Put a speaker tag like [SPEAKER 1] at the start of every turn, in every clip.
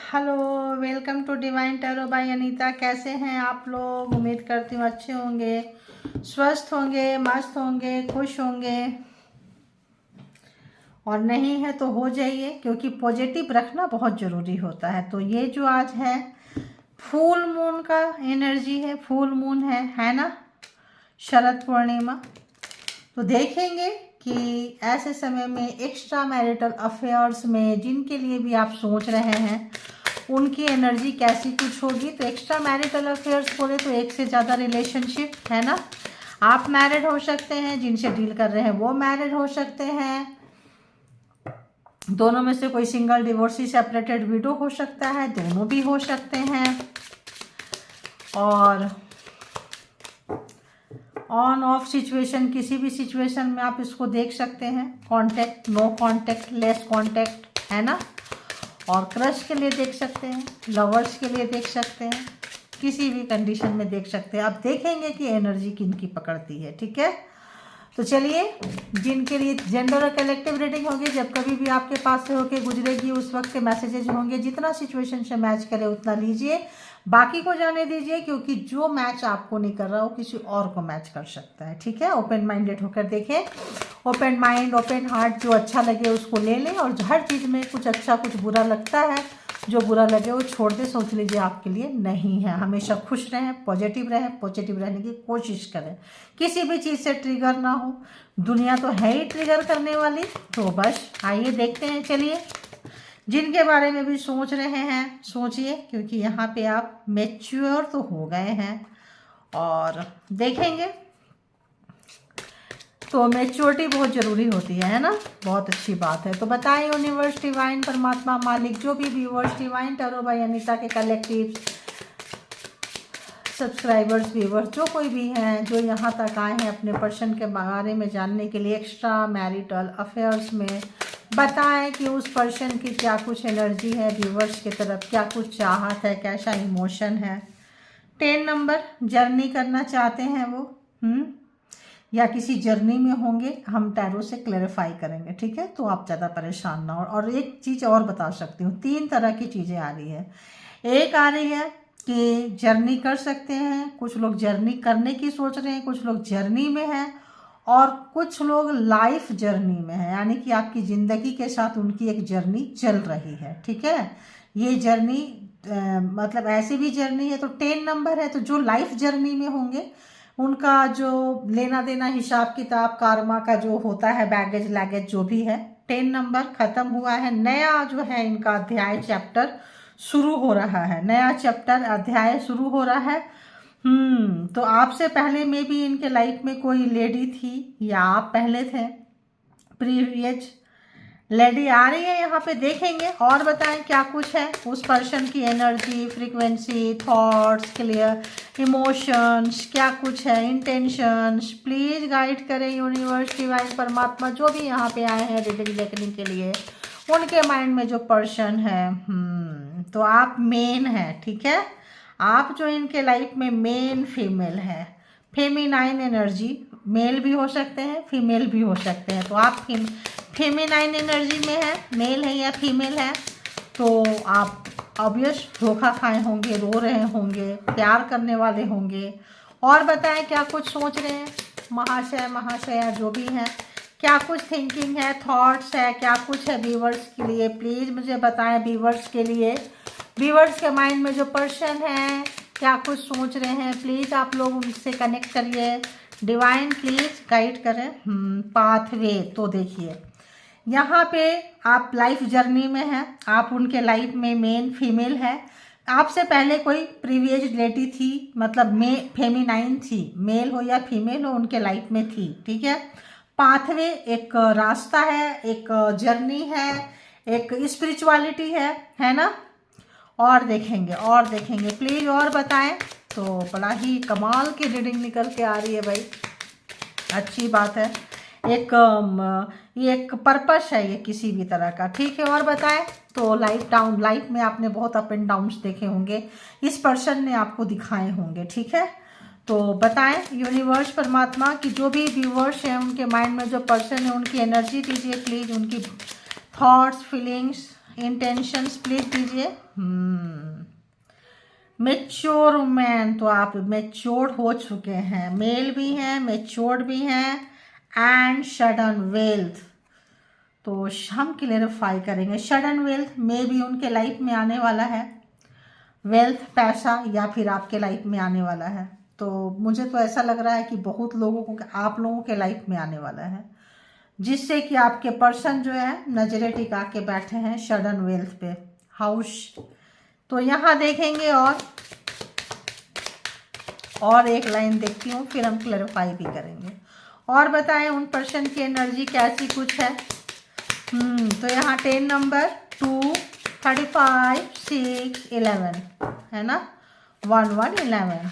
[SPEAKER 1] Hello, welcome to divine tarot by Anita. कैसे हैं आप लोग? उम्मीद करती हूँ अच्छे होंगे, स्वस्थ होंगे, मस्त होंगे, खुश होंगे। और नहीं है तो हो जाइए, क्योंकि पॉजिटिव रखना बहुत ज़रूरी होता है। तो ये जो आज है फुल मून का एनर्जी है, फुल मून है ना, शरद पूर्णिमा। तो देखेंगे कि ऐसे समय में एक्स्ट्रा मैरिटल अफेयर्स में जिनके लिए भी आप सोच रहे हैं उनकी एनर्जी कैसी कुछ होगी। तो एक्स्ट्रा मैरिटल अफेयर्स बोले तो एक से ज़्यादा रिलेशनशिप है ना। आप मैरिड हो सकते हैं, जिनसे डील कर रहे हैं वो मैरिड हो सकते हैं, दोनों में से कोई सिंगल, डिवोर्सी, सेपरेटेड, विडो हो सकता है, दोनों भी हो सकते हैं। और ऑन ऑफ सिचुएशन, किसी भी सिचुएशन में आप इसको देख सकते हैं। Contact, no contact, less contact, है ना। और क्रश के लिए देख सकते हैं, लवर्स के लिए देख सकते हैं, किसी भी कंडीशन में देख सकते हैं। अब देखेंगे कि एनर्जी किनकी पकड़ती है, ठीक है। तो चलिए, जिनके लिए जेंडर और कलेक्टिव रीडिंग होगी, जब कभी भी आपके पास से होके गुजरेगी उस वक्त के मैसेजेज होंगे, जितना सिचुएशन से मैच करे उतना लीजिए, बाकी को जाने दीजिए, क्योंकि जो मैच आपको नहीं कर रहा वो किसी और को मैच कर सकता है, ठीक है। ओपन माइंडेड होकर देखें, ओपन माइंड, ओपन हार्ट, जो अच्छा लगे उसको ले लें। और हर चीज़ में कुछ अच्छा कुछ बुरा लगता है, जो बुरा लगे वो छोड़ दे, सोच लीजिए आपके लिए नहीं है। हमेशा खुश रहें, पॉजिटिव रहें, पॉजिटिव रहने की कोशिश करें, किसी भी चीज़ से ट्रिगर ना हो। दुनिया तो है ही ट्रिगर करने वाली। तो बस आइए देखते हैं। चलिए, जिनके बारे में भी सोच रहे हैं सोचिए, क्योंकि यहाँ पे आप मैच्योर तो हो गए हैं। और देखेंगे तो मैच्योरिटी बहुत ज़रूरी होती है ना, बहुत अच्छी बात है। तो बताएं यूनिवर्स, डिवाइन, परमात्मा, मालिक, जो भी viewers divine tarot by Anita के कलेक्टिव सब्सक्राइबर्स, व्यूवर्स, जो कोई भी हैं जो यहाँ तक आए हैं अपने पर्सन के बारे में जानने के लिए एक्स्ट्रा मैरिटल अफेयर्स में, बताएं कि उस पर्सन की क्या कुछ एनर्जी है, व्यूवर्स की तरफ क्या कुछ चाहत है, कैसा इमोशन है। 10 नंबर, जर्नी करना चाहते हैं वो, या किसी जर्नी में होंगे, हम टैरो से क्लैरिफाई करेंगे, ठीक है। तो आप ज़्यादा परेशान ना हो। और एक चीज़ और बता सकती हूँ, 3 तरह की चीज़ें आ रही है। एक आ रही है कि जर्नी कर सकते हैं, कुछ लोग जर्नी करने की सोच रहे हैं, कुछ लोग जर्नी में हैं, और कुछ लोग लाइफ जर्नी में हैं, यानी कि आपकी ज़िंदगी के साथ उनकी एक जर्नी चल रही है, ठीक है। ये जर्नी मतलब ऐसी भी जर्नी है। तो 10 नंबर है, तो जो लाइफ जर्नी में होंगे उनका जो लेना देना, हिसाब किताब, कारमा का जो होता है, बैगेज लैगेज जो भी है, 10 नंबर खत्म हुआ है। नया जो है इनका अध्याय, चैप्टर शुरू हो रहा है, नया चैप्टर, अध्याय शुरू हो रहा है। तो आपसे पहले में भी इनके लाइफ में कोई लेडी थी, या आप पहले थे, प्रीवियस लेडी आ रही है यहाँ पे, देखेंगे। और बताएं क्या कुछ है उस पर्सन की energy, frequency, thoughts, clear emotions, क्या कुछ है, इंटेंशंस। प्लीज गाइड करें यूनिवर्स, डिवाइन, परमात्मा, जो भी यहाँ पे आए हैं रीडिंग देखने के लिए, उनके माइंड में जो पर्सन है। तो आप मेन है, ठीक है। आप जो इनके लाइफ में मेन फीमेल है, फेमिनाइन एनर्जी, मेल भी हो सकते हैं, फीमेल भी हो सकते हैं। तो आप फेमिनाइन एनर्जी में है, मेल है या फीमेल है, तो आप ऑब्वियस धोखा खाए होंगे, रो रहे होंगे, प्यार करने वाले होंगे। और बताएं क्या कुछ सोच रहे हैं महाशय, महाशया, जो भी हैं, क्या कुछ थिंकिंग है, थॉट्स है, क्या कुछ है व्यूवर्स के लिए। प्लीज़ मुझे बताएं व्यूवर्स के लिए, व्यूवर्स के माइंड में जो पर्सन है क्या कुछ सोच रहे हैं। प्लीज़ आप लोग उनसे कनेक्ट करिए, डिवाइन प्लीज़ गाइड करें। पाथवे, तो देखिए यहाँ पे आप लाइफ जर्नी में हैं, आप उनके लाइफ में मेन फीमेल है। आपसे पहले कोई प्रीवियस लेडी थी, मतलब फेमिनाइन थी, मेल हो या फीमेल हो, उनके लाइफ में थी, ठीक है। पाथवे एक रास्ता है, एक जर्नी है, एक स्पिरिचुअलिटी है ना। और देखेंगे प्लीज़ और बताएं। तो बड़ा ही कमाल की रीडिंग निकल के आ रही है भाई, अच्छी बात है। ये एक पर्पस है ये किसी भी तरह का, ठीक है। और बताएं। तो लाइफ में आपने बहुत अप एंड डाउन्स देखे होंगे, इस पर्सन ने आपको दिखाए होंगे, ठीक है। तो बताएं यूनिवर्स, परमात्मा की जो भी व्यूवर्स हैं उनके माइंड में जो पर्सन है उनकी एनर्जी दीजिए प्लीज़, उनकी थॉट्स, फीलिंग्स, इंटेंशंस प्लीज दीजिए। मैच्योर वुमेन, तो आप मैच्योर हो चुके हैं, मेल भी हैं, मैच्योर्ड भी हैं, एंड सडन वेल्थ। तो हम क्लेरिफाई करेंगे, सडन वेल्थ में भी उनके लाइफ में आने वाला है, वेल्थ पैसा या फिर आपके लाइफ में आने वाला है। तो मुझे तो ऐसा लग रहा है कि बहुत लोगों को, आप लोगों के लाइफ में आने वाला है, जिससे कि आपके पर्सन जो है नजरें टिका के बैठे हैं सडन वेल्थ पे, हाउस। तो यहाँ देखेंगे और एक लाइन देखती हूँ, फिर हम क्लैरिफाई भी करेंगे। और बताएं उन पर्सन की एनर्जी कैसी कुछ है। तो यहाँ 10 नंबर, 2, 35, 6, 11 है ना, 1, 1, 11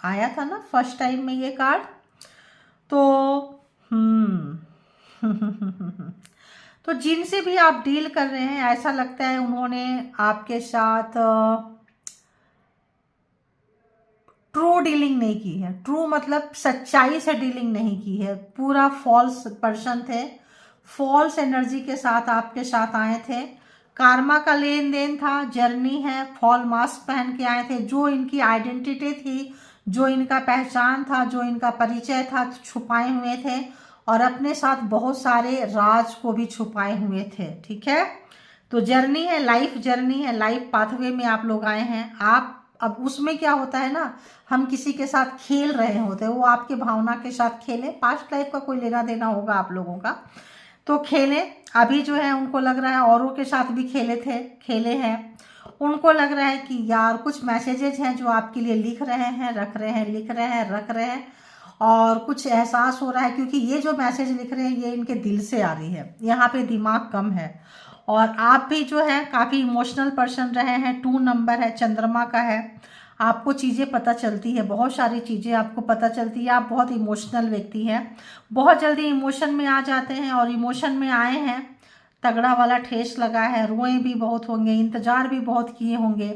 [SPEAKER 1] आया था ना फर्स्ट टाइम में ये कार्ड। तो तो जिनसे भी आप डील कर रहे हैं, ऐसा लगता है उन्होंने आपके साथ ट्रू डीलिंग नहीं की है। ट्रू मतलब सच्चाई से डीलिंग नहीं की है, पूरा फॉल्स पर्सन थे, फॉल्स एनर्जी के साथ आपके साथ आए थे, कार्मा का लेन देन था, जर्नी है, फॉल मास्क पहन के आए थे। जो इनकी आइडेंटिटी थी, जो इनका पहचान था, जो इनका परिचय था, छुपाए हुए थे, और अपने साथ बहुत सारे राज को भी छुपाए हुए थे। ठीक है, तो जर्नी है, लाइफ जर्नी है, लाइफ पाथवे में आप लोग आए हैं। आप अब उसमें क्या होता है ना, हम किसी के साथ खेल रहे होते हैं, वो आपके भावना के साथ खेले, पास्ट लाइफ का कोई लेना देना होगा आप लोगों का, तो खेले। अभी जो है उनको लग रहा है औरों के साथ भी खेले हैं, उनको लग रहा है कि यार कुछ मैसेजेस हैं जो आपके लिए लिख रहे हैं, रख रहे हैं, लिख रहे हैं, रख रहे हैं, और कुछ एहसास हो रहा है, क्योंकि ये जो मैसेज लिख रहे हैं ये इनके दिल से आ रही है। यहाँ पे दिमाग कम है, और आप भी जो है काफ़ी इमोशनल पर्सन रहे हैं। 2 नंबर है, चंद्रमा का है, आपको चीज़ें पता चलती है, बहुत सारी चीज़ें आपको पता चलती है। आप बहुत इमोशनल व्यक्ति हैं, बहुत जल्दी इमोशन में आ जाते हैं, और इमोशन में आए हैं, तगड़ा वाला ठेस लगा है, रोए भी बहुत होंगे, इंतज़ार भी बहुत किए होंगे।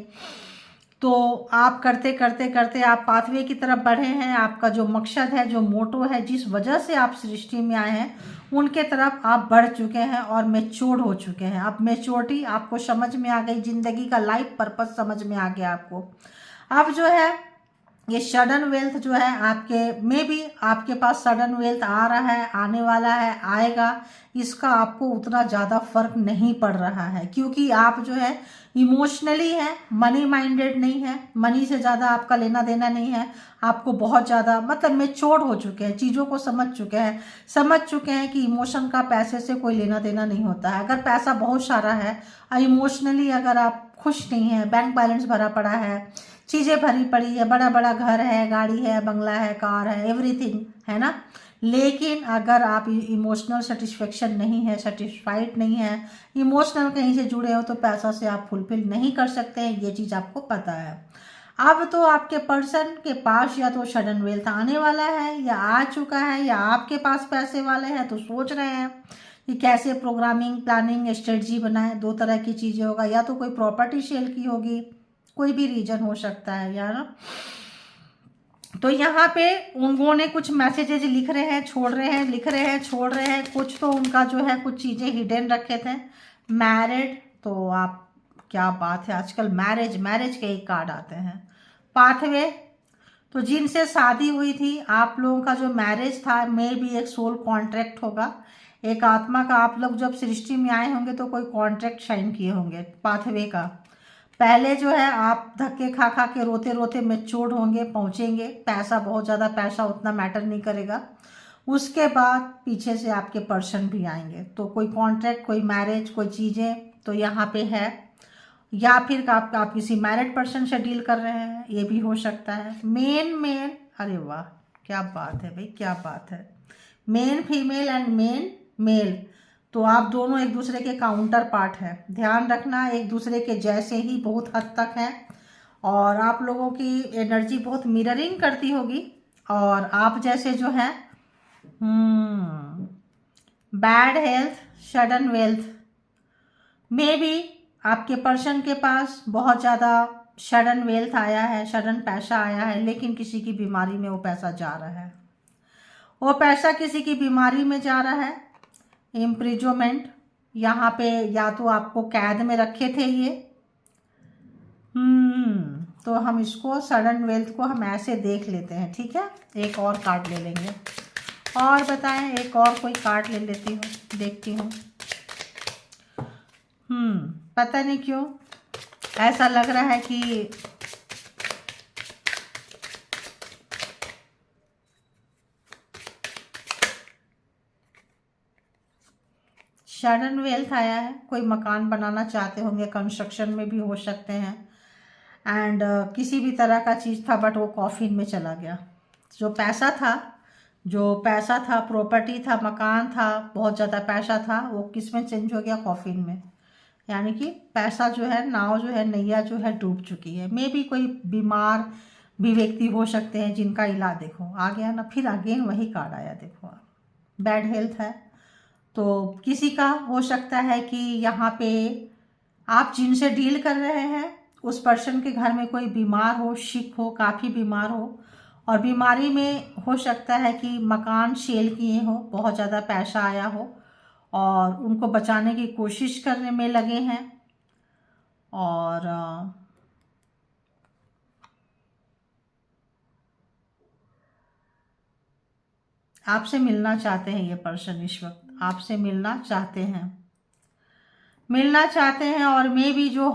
[SPEAKER 1] तो आप करते करते करते आप पाथवे की तरफ बढ़े हैं। आपका जो मकसद है, जो मोटो है, जिस वजह से आप सृष्टि में आए हैं, उनके तरफ आप बढ़ चुके हैं और मैच्योर हो चुके हैं। अब मैच्योरिटी आपको समझ में आ गई, जिंदगी का लाइफ पर्पस समझ में आ गया आपको। अब जो है ये सडन वेल्थ जो है आपके में भी, आपके पास सडन वेल्थ आ रहा है, आने वाला है, आएगा, इसका आपको उतना ज़्यादा फर्क नहीं पड़ रहा है, क्योंकि आप जो है इमोशनली हैं, मनी माइंडेड नहीं है, मनी से ज़्यादा आपका लेना देना नहीं है। आपको बहुत ज़्यादा मतलब मैच्योर हो चुके हैं, चीज़ों को समझ चुके हैं कि इमोशन का पैसे से कोई लेना देना नहीं होता है। अगर पैसा बहुत सारा है, इमोशनली अगर आप खुश नहीं हैं, बैंक बैलेंस भरा पड़ा है, चीज़ें भरी पड़ी है, बड़ा बड़ा घर है, गाड़ी है, बंगला है, कार है, एवरीथिंग है ना, लेकिन अगर आप इमोशनल सेटिस्फेक्शन नहीं है, सेटिस्फाइड नहीं है, इमोशनल कहीं से जुड़े हो, तो पैसा से आप फुलफिल नहीं कर सकते हैं, ये चीज़ आपको पता है। अब तो आपके पर्सन के पास या तो सडन वेल्थ आने वाला है, या आ चुका है, या आपके पास पैसे वाले हैं तो सोच रहे हैं कि कैसे प्रोग्रामिंग, प्लानिंग, स्ट्रेटजी बनाएं। 2 तरह की चीज़ें होगा, या तो कोई प्रॉपर्टी सेल की होगी, कोई भी रीजन हो सकता है यार। तो यहाँ पे उन्होंने कुछ मैसेजेस लिख रहे हैं, छोड़ रहे हैं, लिख रहे हैं, छोड़ रहे हैं, कुछ तो उनका जो है कुछ चीज़ें हिडन रखे थे। मैरिड, तो आप क्या बात है, आजकल मैरिज के ही कार्ड आते हैं। पाथवे, तो जिनसे शादी हुई थी, आप लोगों का जो मैरिज था, में भी एक सोल कॉन्ट्रैक्ट होगा, एक आत्मा का। आप लोग जब सृष्टि में आए होंगे तो कोई कॉन्ट्रैक्ट साइन किए होंगे पाथवे का। पहले जो है आप धक्के खा खा के रोते रोते मैच्योर्ड होंगे, पहुंचेंगे, पैसा बहुत ज़्यादा, पैसा उतना मैटर नहीं करेगा। उसके बाद पीछे से आपके पर्सन भी आएंगे, तो कोई कॉन्ट्रैक्ट, कोई मैरिज, कोई चीज़ें तो यहाँ पे है। या फिर आप किसी मैरिड पर्सन से डील कर रहे हैं, ये भी हो सकता है। मेन, अरे वाह क्या बात है भाई, क्या बात है। Main female and main male, तो आप दोनों एक दूसरे के काउंटर पार्ट हैं। ध्यान रखना, एक दूसरे के जैसे ही बहुत हद तक है, और आप लोगों की एनर्जी बहुत मिररिंग करती होगी, और आप जैसे जो है बैड हेल्थ, सडन वेल्थ, मे भी आपके पर्सन के पास बहुत ज़्यादा सडन वेल्थ आया है, सडन पैसा आया है, लेकिन किसी की बीमारी में वो पैसा जा रहा है, वो पैसा किसी की बीमारी में जा रहा है। इम्प्रिजमेंट, यहाँ पे या तो आपको कैद में रखे थे ये, तो हम इसको सडन वेल्थ को हम ऐसे देख लेते हैं, ठीक है। एक और कार्ड ले लेंगे और बताएं, एक और कोई कार्ड ले लेती हूँ, देखती हूँ। पता नहीं क्यों ऐसा लग रहा है कि सडन वेल्थ आया है। कोई मकान बनाना चाहते होंगे, कंस्ट्रक्शन में भी हो सकते हैं, एंड किसी भी तरह का चीज़ था बट वो कॉफिन में चला गया। जो पैसा था, प्रॉपर्टी था, मकान था, बहुत ज़्यादा पैसा था, वो किस में चेंज हो गया? कॉफिन में। यानी कि पैसा जो है, नाव जो है, नैया जो है डूब चुकी है। मे भी कोई बीमार भी व्यक्ति हो सकते हैं जिनका इलाज, देखो आ गया ना, फिर अगेन वही कार्ड आया, देखो बैड हेल्थ है। तो किसी का हो सकता है कि यहाँ पे आप जिनसे डील कर रहे हैं उस पर्सन के घर में कोई बीमार हो, सिक हो, काफ़ी बीमार हो, और बीमारी में हो सकता है कि मकान सेल किए हो, बहुत ज़्यादा पैसा आया हो और उनको बचाने की कोशिश करने में लगे हैं, और आपसे मिलना चाहते हैं। ये पर्सन इस वक्त आपसे मिलना चाहते हैं और मे भी जो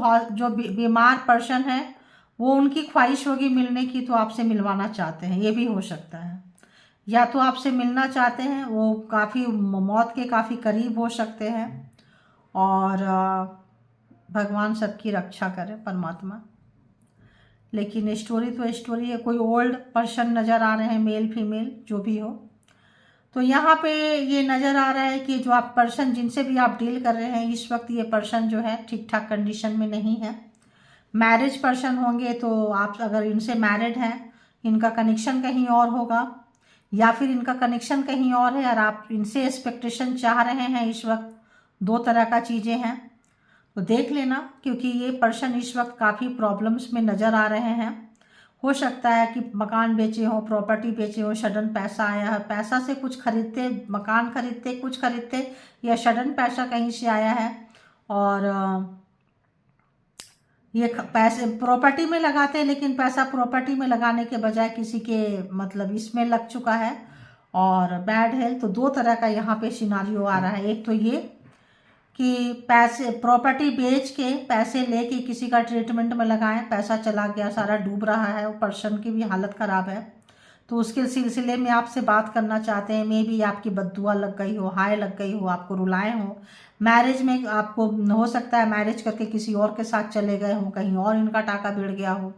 [SPEAKER 1] बीमार पर्सन है वो, उनकी ख्वाहिश होगी मिलने की, तो आपसे मिलवाना चाहते हैं। ये भी हो सकता है, या तो आपसे मिलना चाहते हैं, वो काफ़ी मौत के काफ़ी करीब हो सकते हैं, और भगवान सबकी रक्षा करे, परमात्मा। लेकिन स्टोरी तो स्टोरी है। कोई ओल्ड पर्सन नज़र आ रहे हैं, मेल फीमेल जो भी हो। तो यहाँ पे ये नज़र आ रहा है कि जो आप पर्सन, जिनसे भी आप डील कर रहे हैं इस वक्त, ये पर्सन जो है ठीक ठाक कंडीशन में नहीं है। मैरिज पर्सन होंगे तो आप अगर इनसे मैरिड हैं, इनका कनेक्शन कहीं और होगा, या फिर इनका कनेक्शन कहीं और है और आप इनसे एक्सपेक्टेशन चाह रहे हैं इस वक्त। दो तरह का चीज़ें हैं, तो देख लेना, क्योंकि ये पर्सन इस वक्त काफ़ी प्रॉब्लम्स में नज़र आ रहे हैं। हो सकता है कि मकान बेचे हो, प्रॉपर्टी बेचे हो, सडन पैसा आया है, पैसा से कुछ खरीदते, मकान खरीदते, कुछ खरीदते, या सडन पैसा कहीं से आया है और ये पैसे प्रॉपर्टी में लगाते हैं, लेकिन पैसा प्रॉपर्टी में लगाने के बजाय किसी के मतलब इसमें लग चुका है। और बैड हेल्थ, तो दो तरह का यहाँ पे सिनारियो आ रहा है। एक तो ये कि पैसे, प्रॉपर्टी बेच के पैसे लेके किसी का ट्रीटमेंट में लगाएं, पैसा चला गया, सारा डूब रहा है, वो पर्सन की भी हालत ख़राब है, तो उसके सिलसिले में आपसे बात करना चाहते हैं। मे भी आपकी बद्दुआ लग गई हो, हाय लग गई हो, आपको रुलाए हो। मैरिज में आपको हो सकता है मैरिज करके किसी और के साथ चले गए हो, कहीं और इनका टाका भिड़ गया हो,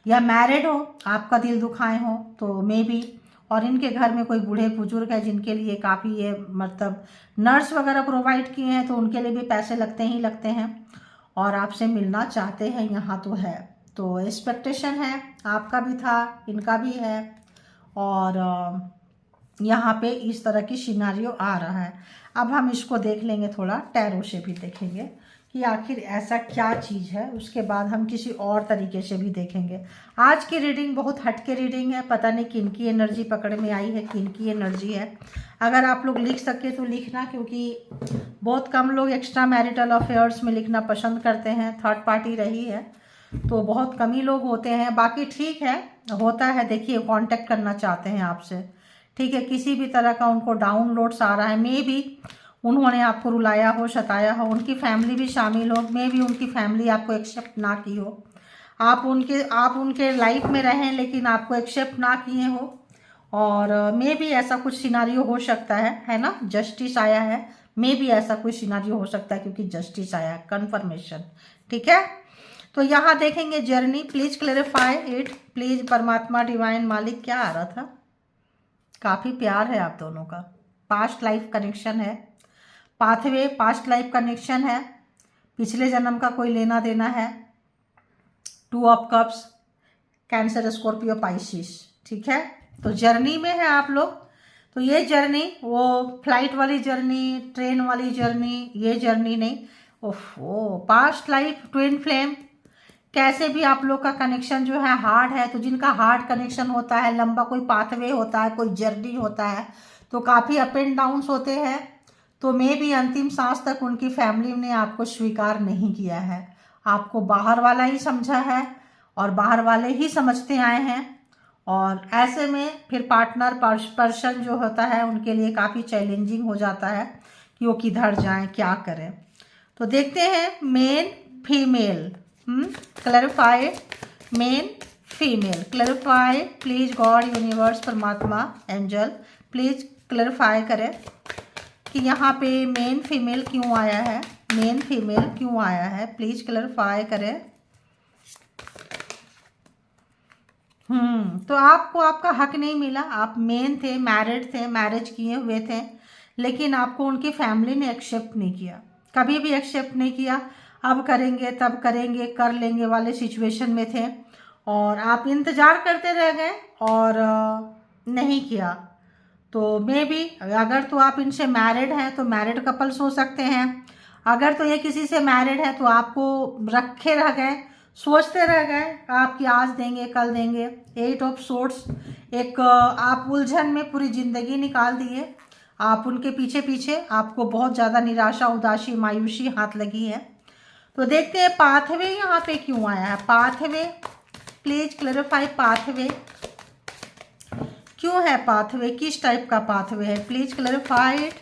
[SPEAKER 1] या मैरिड हो, आपका दिल दुखाए हो, तो मे भी। और इनके घर में कोई बूढ़े बुजुर्ग है जिनके लिए काफ़ी ये मतलब नर्स वगैरह प्रोवाइड किए हैं, तो उनके लिए भी पैसे लगते ही लगते हैं, और आपसे मिलना चाहते हैं यहाँ तो है। तो एक्सपेक्टेशन है, आपका भी था, इनका भी है, और यहाँ पे इस तरह की सिनारियो आ रहा है। अब हम इसको देख लेंगे, थोड़ा टैरो से भी देखेंगे कि आखिर ऐसा क्या चीज़ है, उसके बाद हम किसी और तरीके से भी देखेंगे। आज की रीडिंग बहुत हटके रीडिंग है, पता नहीं किन की एनर्जी पकड़ में आई है, किन की एनर्जी है। अगर आप लोग लिख सके तो लिखना, क्योंकि बहुत कम लोग एक्स्ट्रा मैरिटल अफेयर्स में लिखना पसंद करते हैं। थर्ड पार्टी रही है तो बहुत कम ही लोग होते हैं, बाकी ठीक है, होता है। देखिए, कांटेक्ट करना चाहते हैं आपसे, ठीक है, किसी भी तरह का उनको डाउनलोड्स आ रहा है, मे भी उन्होंने आपको रुलाया हो, सताया हो, उनकी फैमिली भी शामिल हो, मे भी उनकी फैमिली आपको एक्सेप्ट ना की हो, आप उनके लाइफ में रहें लेकिन आपको एक्सेप्ट ना किए हो, और मे भी ऐसा कुछ सिनारियो हो सकता है ना। जस्टिस आया है, मे भी ऐसा कुछ सिनारियो हो सकता है क्योंकि जस्टिस आया है, कन्फर्मेशन, ठीक है। तो यहाँ देखेंगे journey, please clarify it, please परमात्मा, डिवाइन, मालिक, क्या आ रहा था? काफ़ी प्यार है आप दोनों का, पास्ट लाइफ कनेक्शन है, पाथवे पास्ट लाइफ कनेक्शन है, पिछले जन्म का कोई लेना देना है। 2 of cups, cancer, Scorpio, Pisces, ठीक है। तो जर्नी में है आप लोग। तो ये जर्नी, वो फ्लाइट वाली जर्नी, ट्रेन वाली जर्नी, ये जर्नी नहीं। ओफो, पास्ट लाइफ ट्विन फ्लेम, कैसे भी आप लोग का कनेक्शन जो है हार्ड है। तो जिनका हार्ड कनेक्शन होता है, लंबा कोई पाथवे होता है, कोई जर्नी होता है, तो काफ़ी अप एंड डाउन्स होते हैं। तो मे भी अंतिम सांस तक उनकी फैमिली ने आपको स्वीकार नहीं किया है, आपको बाहर वाला ही समझा है और बाहर वाले ही समझते आए हैं। और ऐसे में फिर पार्टनर पर्सन जो होता है उनके लिए काफ़ी चैलेंजिंग हो जाता है कि वो किधर जाएं, क्या करें। तो देखते हैं main female, clarify main female, clarify please God universe परमात्मा एंजल प्लीज क्लैरिफाई करें कि यहाँ पे मेन फीमेल क्यों आया है, मेन फीमेल क्यों आया है, प्लीज क्लैरिफाई करें। तो आपको आपका हक नहीं मिला, आप मेन थे, मैरिड थे, मैरिज किए हुए थे, लेकिन आपको उनकी फैमिली ने एक्सेप्ट नहीं किया, कभी भी एक्सेप्ट नहीं किया। अब करेंगे तब करेंगे कर लेंगे वाले सिचुएशन में थे और आप इंतज़ार करते रह गए और नहीं किया। तो मे बी अगर तो आप इनसे मैरिड हैं तो मैरिड कपल्स हो सकते हैं, अगर तो ये किसी से मैरिड है तो आपको रखे रह गए, सोचते रह गए आपकी आज देंगे कल देंगे। 8 ऑफ सोर्ड्स, एक आप उलझन में पूरी ज़िंदगी निकाल दिए, आप उनके पीछे पीछे, आपको बहुत ज़्यादा निराशा उदासी मायूसी हाथ लगी है। तो देखते हैं पाथवे यहाँ पे क्यों आया है, पाथवे प्लीज क्लैरिफाई, पाथवे क्यों है, पाथवे किस टाइप का पाथवे है, प्लीज क्लैरिफाई इट।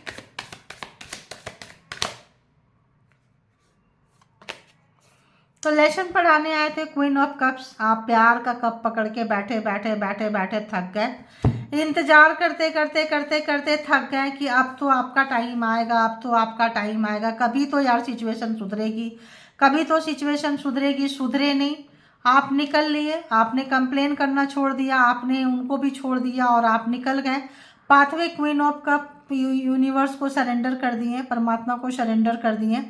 [SPEAKER 1] तो लेसन पढ़ाने आए थे क्वीन ऑफ कप्स, आप प्यार का कप पकड़ के बैठे बैठे बैठे बैठे थक गए, इंतजार करते करते करते करते थक गए कि अब तो आपका टाइम आएगा, अब तो आपका टाइम आएगा, कभी तो यार सिचुएशन सुधरेगी, कभी तो सिचुएशन सुधरेगी, सुधरे नहीं। आप निकल लिए, आपने कंप्लेन करना छोड़ दिया, आपने उनको भी छोड़ दिया और आप निकल गए। Pathway queen of cup, universe को सरेंडर कर दिए, परमात्मा को सरेंडर कर दिए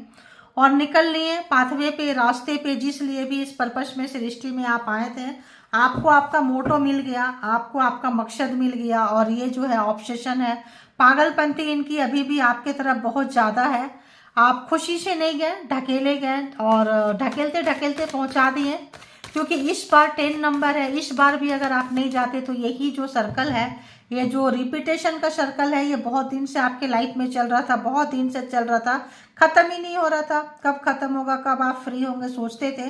[SPEAKER 1] और निकल लिए पाथवे पे, रास्ते पे, जिस लिए भी इस पर्पस में सृष्टि में आप आए थे, आपको आपका मोटो मिल गया, आपको आपका मकसद मिल गया। और ये जो है ऑब्सेशन है, पागलपंती इनकी अभी भी आपके तरफ बहुत ज़्यादा है, आप खुशी से नहीं गए, ढकेले गए और ढकेलते ढकेलते पहुंचा दिए, क्योंकि इस बार 10 नंबर है, इस बार भी अगर आप नहीं जाते तो यही जो सर्कल है, ये जो रिपीटेशन का सर्कल है, ये बहुत दिन से आपके लाइफ में चल रहा था, बहुत दिन से चल रहा था, ख़त्म ही नहीं हो रहा था, कब ख़त्म होगा, कब आप फ्री होंगे सोचते थे।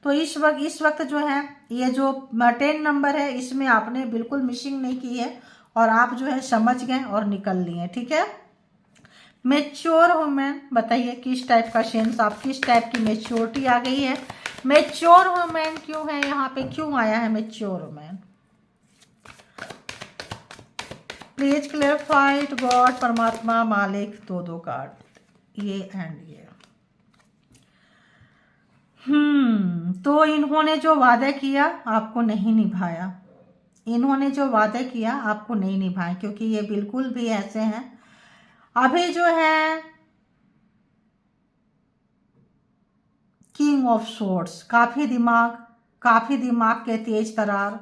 [SPEAKER 1] तो इस वक्त जो है ये जो 10 नंबर है इसमें आपने बिल्कुल मिसिंग नहीं की है और आप जो है समझ गए और निकल लिए, ठीक है। मेच्योर वुमेन, बताइए किस टाइप का सेंस, आप किस टाइप की मेच्योरिटी आ गई है, मेच्योर वुमेन क्यों है यहाँ पे, क्यों आया है mature women, please clarify God परमात्मा मालिक, दो कार्ड ये एंड ये। तो इन्होंने जो वादा किया आपको नहीं निभाया, इन्होंने जो वादा किया आपको नहीं निभाया, क्योंकि ये बिल्कुल भी ऐसे हैं अभी जो है किंग ऑफ सोर्ड्स, काफ़ी दिमाग के तेज तरार,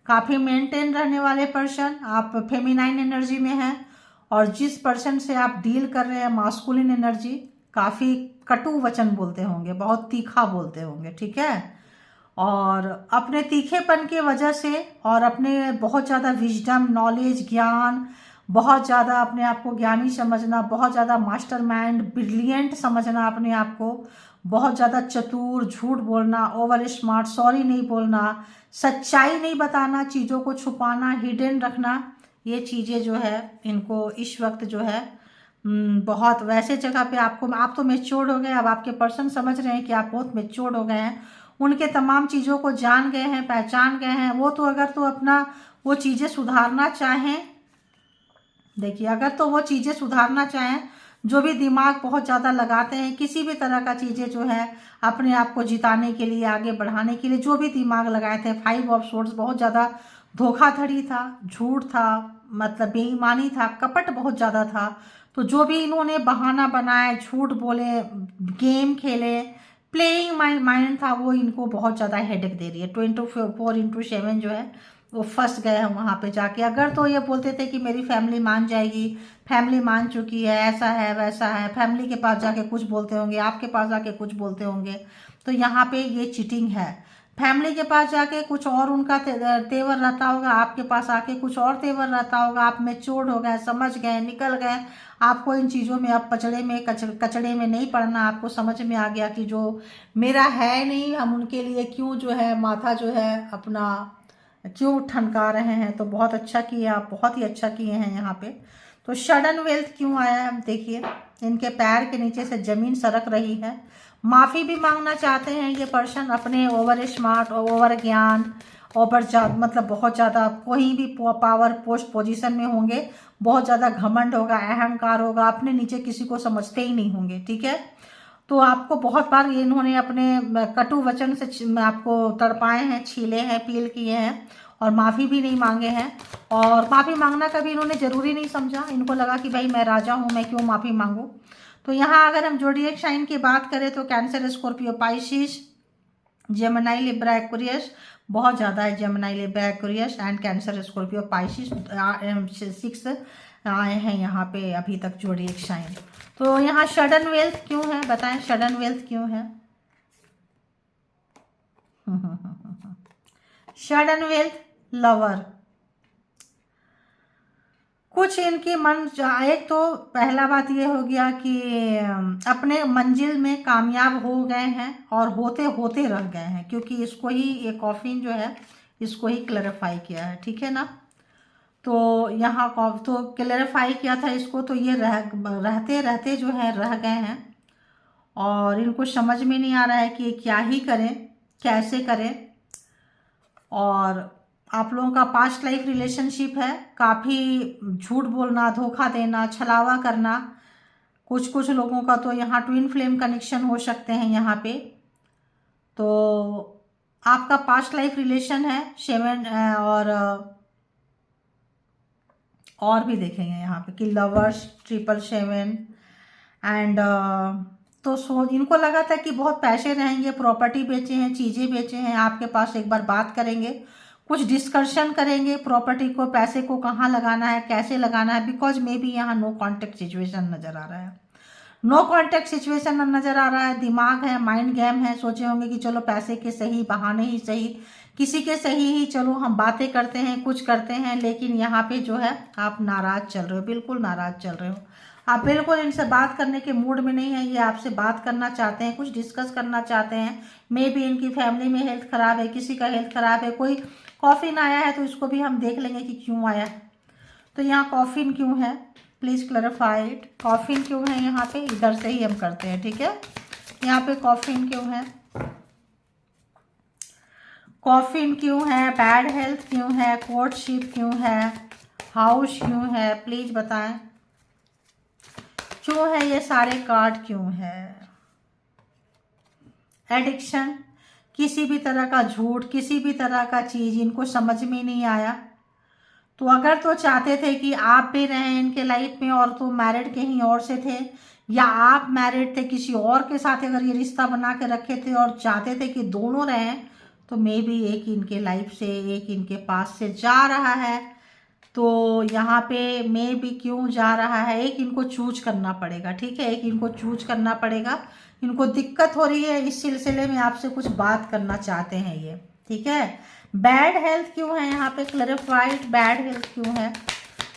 [SPEAKER 1] काफ़ी मेंटेन रहने वाले पर्सन, आप फेमिनाइन एनर्जी में हैं और जिस पर्सन से आप डील कर रहे हैं मास्कुलिन एनर्जी, काफ़ी कटु वचन बोलते होंगे, बहुत तीखा बोलते होंगे, ठीक है। और अपने तीखेपन की वजह से और अपने बहुत ज़्यादा विजडम, नॉलेज, ज्ञान, बहुत ज़्यादा अपने आप को ज्ञानी समझना, बहुत ज़्यादा मास्टरमाइंड, ब्रिलियंट समझना अपने आप को, बहुत ज़्यादा चतुर, झूठ बोलना, ओवर स्मार्ट, सॉरी नहीं बोलना, सच्चाई नहीं बताना, चीज़ों को छुपाना, हिडन रखना, ये चीज़ें जो है इनको इस वक्त जो है बहुत वैसे जगह पे आपको, आप तो मेच्योर्ड हो गए, अब आपके पर्सन समझ रहे हैं कि आप बहुत मेच्योर्ड हो गए हैं, उनके तमाम चीज़ों को जान गए हैं, पहचान गए हैं। वो तो अगर तो अपना वो चीज़ें सुधारना चाहें, देखिए अगर तो वो चीज़ें सुधारना चाहें, जो भी दिमाग बहुत ज़्यादा लगाते हैं किसी भी तरह का चीज़ें जो है अपने आप को जिताने के लिए, आगे बढ़ाने के लिए, जो भी दिमाग लगाए थे, 5 ऑफ सोर्ड्स, बहुत ज़्यादा धोखाधड़ी था, झूठ था, मतलब बेईमानी था, कपट बहुत ज़्यादा था। तो जो भी इन्होंने बहाना बनाए, झूठ बोले, गेम खेले, प्लेइंग माइंड था, वो इनको बहुत ज़्यादा हेडेक दे रही है। 24/7 जो है वो फंस गए हैं वहाँ पे जाके। अगर तो ये बोलते थे कि मेरी फैमिली मान जाएगी, फैमिली मान चुकी है, ऐसा है वैसा है, फैमिली के पास जाके कुछ बोलते होंगे, आपके पास जाके कुछ बोलते होंगे, तो यहाँ पे ये चीटिंग है। फैमिली के पास जाके कुछ और उनका तेवर रहता होगा, आपके पास आके कुछ और तेवर रहता होगा। आप मैच्योर्ड हो गए, समझ गए, निकल गए। आपको इन चीज़ों में अब कचड़े में नहीं पड़ना। आपको समझ में आ गया कि जो मेरा है नहीं, हम उनके लिए क्यों जो है माथा जो है अपना क्यों ठनका रहे हैं। तो बहुत अच्छा किए आप, बहुत ही अच्छा किए हैं यहाँ पे। तो सडन वेल्थ क्यों आया है, देखिए इनके पैर के नीचे से जमीन सरक रही है। माफ़ी भी मांगना चाहते हैं ये पर्सन अपने ओवर स्मार्ट, ओवर ज्ञान, ओवर मतलब बहुत ज़्यादा कोई भी पावर पोस्ट पोजीशन में होंगे, बहुत ज़्यादा घमंड होगा, अहंकार होगा, अपने नीचे किसी को समझते ही नहीं होंगे, ठीक है। तो आपको बहुत बार ये इन्होंने अपने कटु वचन से आपको तड़पाए हैं, छीले हैं, पील किए हैं और माफ़ी भी नहीं मांगे हैं। और माफ़ी मांगना कभी इन्होंने ज़रूरी नहीं समझा। इनको लगा कि भाई मैं राजा हूँ, मैं क्यों माफ़ी मांगूँ। तो यहाँ अगर हम ज़ोडिएक साइन की बात करें तो cancer, Scorpio, Pisces, Gemini, Libra, Aquarius बहुत ज़्यादा है। Gemini, Libra, Aquarius and cancer, Scorpio, Pisces 6 आए हैं यहाँ पे अभी तक ज़ोडिएक साइन। तो यहाँ सडन वेल्थ क्यों है, बताएं सडन वेल्थ क्यों है। सडन वेल्थ लवर, कुछ इनकी मन, एक तो पहला बात ये हो गया कि अपने मंजिल में कामयाब हो गए हैं और होते होते रह गए हैं, क्योंकि इसको ही ये कॉफिन जो है इसको ही क्लैरिफाई किया है, ठीक है ना। तो यहाँ तो क्लैरिफाई किया था इसको, तो ये रहते रहते जो है रह गए हैं और इनको समझ में नहीं आ रहा है कि क्या ही करें, कैसे करें। और आप लोगों का पास्ट लाइफ रिलेशनशिप है, काफ़ी झूठ बोलना, धोखा देना, छलावा करना। कुछ कुछ लोगों का तो यहाँ ट्विन फ्लेम कनेक्शन हो सकते हैं यहाँ पे। तो आपका पास्ट लाइफ रिलेशन है 7 और भी देखेंगे यहाँ पे कि लवर्स 777 एंड तो इनको लगा था कि बहुत पैसे रहेंगे, प्रॉपर्टी बेचे हैं, चीज़ें बेचे हैं, आपके पास एक बार बात करेंगे, कुछ डिस्कशन करेंगे, प्रॉपर्टी को, पैसे को कहाँ लगाना है, कैसे लगाना है। बिकॉज मे बी यहाँ नो कॉन्टेक्ट सिचुएशन नज़र आ रहा है, नो कॉन्टेक्ट सिचुएशन नज़र आ रहा है। दिमाग है, माइंड गेम है, सोचे होंगे कि चलो पैसे के सही बहाने ही सही, किसी के सही ही चलो हम बातें करते हैं, कुछ करते हैं। लेकिन यहाँ पे जो है आप नाराज़ चल रहे हो, बिल्कुल नाराज़ चल रहे हो। आप बिल्कुल इनसे बात करने के मूड में नहीं है। ये आपसे बात करना चाहते हैं, कुछ डिस्कस करना चाहते हैं। मे बी इनकी फैमिली में हेल्थ खराब है, किसी का हेल्थ खराब है, कोई कॉफिन आया है तो इसको भी हम देख लेंगे कि क्यों आया है। तो यहाँ कॉफिन क्यों है, प्लीज़ क्लैरिफाई इट। कॉफिन क्यों है यहाँ पे, इधर से ही हम करते हैं, ठीक है। यहाँ पे कॉफिन क्यों है, कॉफिन क्यों है, बैड हेल्थ क्यों है, कोर्टशिप क्यों है, हाउस क्यों है, प्लीज़ बताएं क्यों है, ये सारे कार्ड क्यों है। एडिक्शन, किसी भी तरह का झूठ, किसी भी तरह का चीज़ इनको समझ में नहीं आया। तो अगर तो चाहते थे कि आप भी रहें इनके लाइफ में और तो मैरिड कहीं और से थे, या आप मैरिड थे किसी और के साथ अगर ये रिश्ता बना के रखे थे और चाहते थे कि दोनों रहें, तो मे बी एक इनके लाइफ से, एक इनके पास से जा रहा है। तो यहाँ पे मे बी क्यों जा रहा है, एक इनको चूज करना पड़ेगा, ठीक है, एक इनको चूज करना पड़ेगा। इनको दिक्कत हो रही है, इस सिलसिले में आपसे कुछ बात करना चाहते हैं ये, ठीक है। बैड हेल्थ क्यों है यहाँ पे, क्लैरिफाइड बैड हेल्थ क्यों है,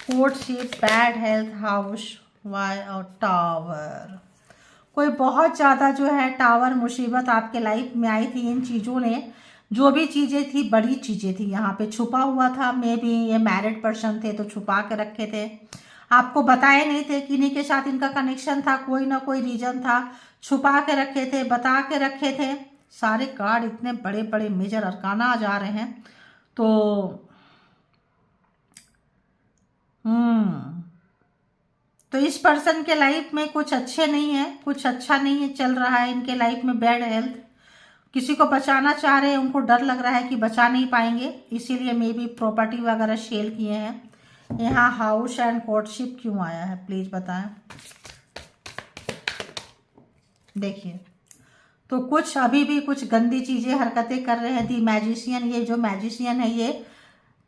[SPEAKER 1] कोर्टशिप, बैड हेल्थ, हाउस, वाई और टावर। कोई बहुत ज़्यादा जो है टावर मुसीबत आपके लाइफ में आई थी। इन चीज़ों ने, जो भी चीज़ें थी, बड़ी चीज़ें थी, यहाँ पे छुपा हुआ था। मे बी ये मैरिड पर्सन थे तो छुपा के रखे थे, आपको बताए नहीं थे कि इन्हीं के साथ इनका कनेक्शन था, कोई ना कोई रीजन था, छुपा के रखे थे, बता के रखे थे। सारे कार्ड इतने बड़े बड़े मेजर अरकाना आ जा रहे हैं। तो तो इस पर्सन के लाइफ में कुछ अच्छे नहीं है, कुछ अच्छा नहीं है चल रहा है इनके लाइफ में। बैड हेल्थ, किसी को बचाना चाह रहे हैं, उनको डर लग रहा है कि बचा नहीं पाएंगे, इसीलिए मे बी प्रॉपर्टी वगैरह सेल किए हैं। यहाँ हाउस एंड कोर्टशिप क्यों आया है, प्लीज़ बताएं। देखिए, तो कुछ अभी भी कुछ गंदी चीज़ें हरकतें कर रहे हैं। दी मैजिशियन, ये जो मैजिशियन है ये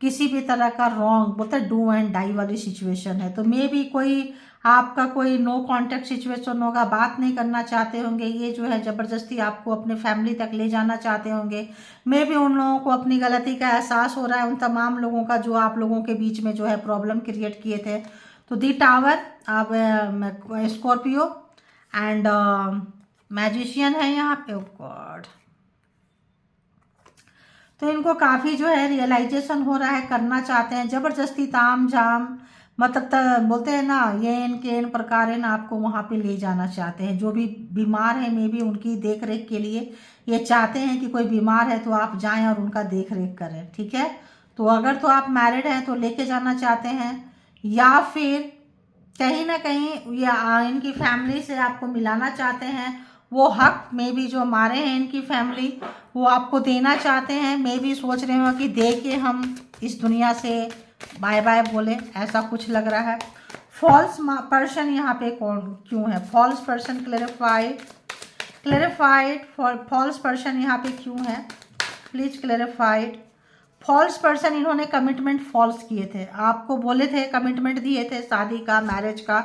[SPEAKER 1] किसी भी तरह का रॉन्ग बोलते हैं डू एंड डाई वाली सिचुएशन है। तो मे भी कोई आपका कोई नो कांटेक्ट सिचुएशन होगा, बात नहीं करना चाहते होंगे, ये जो है ज़बरदस्ती आपको अपने फैमिली तक ले जाना चाहते होंगे। मे भी उन लोगों को अपनी गलती का एहसास हो रहा है, उन तमाम लोगों का जो आप लोगों के बीच में जो है प्रॉब्लम क्रिएट किए थे। तो दी टावर आप स्कॉर्पियो एंड मैजिशियन है यहाँ पे। गॉड, तो इनको काफ़ी जो है रियलाइजेशन हो रहा है, करना चाहते हैं ज़बरदस्ती ताम झाम, मतलब बोलते हैं ना ये इनके इन प्रकार आपको वहाँ पे ले जाना चाहते हैं। जो भी बीमार है मे भी उनकी देख रेख के लिए ये चाहते हैं कि कोई बीमार है तो आप जाएं और उनका देख रेख करें, ठीक है। तो अगर तो आप मैरिड हैं तो लेके जाना चाहते हैं, या फिर कहीं ना कहीं या इनकी फैमिली से आपको मिलाना चाहते हैं। वो हक में भी जो मारे हैं इनकी फैमिली वो आपको देना चाहते हैं। मे भी सोच रहे हो कि दे के हम इस दुनिया से बाय बाय बोले, ऐसा कुछ लग रहा है। फॉल्स पर्सन यहाँ पे कौन क्यों है? False person clarified false person यहाँ पे क्यों है? Please clarified. फॉल्स पर्सन, इन्होंने कमिटमेंट फॉल्स किए थे, आपको बोले थे कमिटमेंट दिए थे शादी का, मैरिज का,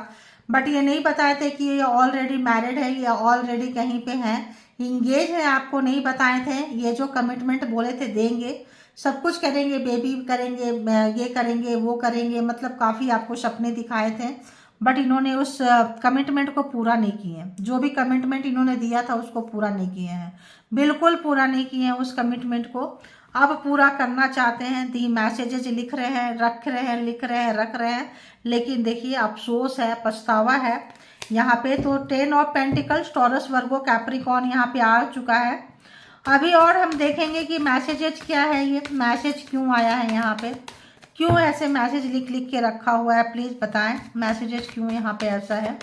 [SPEAKER 1] बट ये नहीं बताए थे कि ये ऑलरेडी मैरिड है या ऑलरेडी कहीं पे है, इंगेज है, आपको नहीं बताए थे। ये जो कमिटमेंट बोले थे देंगे, सब कुछ करेंगे, बेबी करेंगे, ये करेंगे, वो करेंगे, मतलब काफ़ी आपको सपने दिखाए थे, बट इन्होंने उस कमिटमेंट को पूरा नहीं किए। जो भी कमिटमेंट इन्होंने दिया था उसको पूरा नहीं किए हैं, बिल्कुल पूरा नहीं किए हैं उस कमिटमेंट को। अब पूरा करना चाहते हैं। दी मैसेजेज लिख रहे हैं, रख रहे हैं, लिख रहे हैं, रख रहे हैं, लेकिन देखिए अफसोस है, पछतावा है यहाँ पे। तो 10 of pentacles, taurus, Virgo, Capricorn यहाँ पे आ चुका है अभी। और हम देखेंगे कि मैसेजेज क्या है, ये मैसेज क्यों आया है यहाँ पे, क्यों ऐसे मैसेज लिख लिख के रखा हुआ है, प्लीज़ बताएं मैसेजेस क्यों यहाँ पे ऐसा है,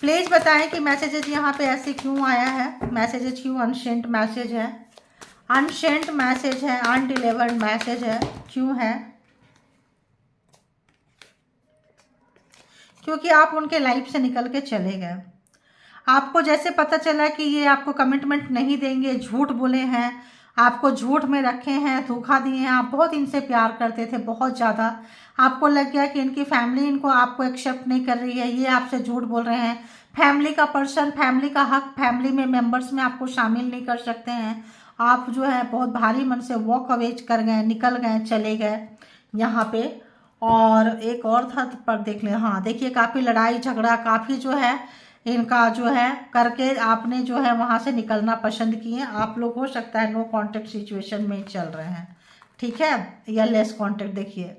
[SPEAKER 1] प्लीज़ बताएं कि मैसेजेस यहाँ पे ऐसे क्यों आया है। मैसेजेस क्यों अनसेंट मैसेज है, अनसेंट मैसेज है, अनडिलीवर्ड मैसेज है, क्यों है? क्योंकि आप उनके लाइफ से निकल के चले गए। आपको जैसे पता चला कि ये आपको कमिटमेंट नहीं देंगे, झूठ बोले हैं, आपको झूठ में रखे हैं, धोखा दिए हैं, आप बहुत इनसे प्यार करते थे, बहुत ज़्यादा। आपको लग गया कि इनकी फैमिली इनको आपको एक्सेप्ट नहीं कर रही है, ये आपसे झूठ बोल रहे हैं, फैमिली का पर्सन, फैमिली का हक, फैमिली में मेंबर्स में आपको शामिल नहीं कर सकते हैं। आप जो है बहुत भारी मन से वॉक अवे कर गए, निकल गए, चले गए यहाँ पे। और एक और था पर देख लें, हाँ देखिए काफ़ी लड़ाई झगड़ा, काफ़ी जो है इनका जो है करके आपने जो है वहाँ से निकलना पसंद किए। आप लोग हो सकता है नो कांटेक्ट सिचुएशन में चल रहे हैं, ठीक है, या लेस कांटेक्ट। देखिए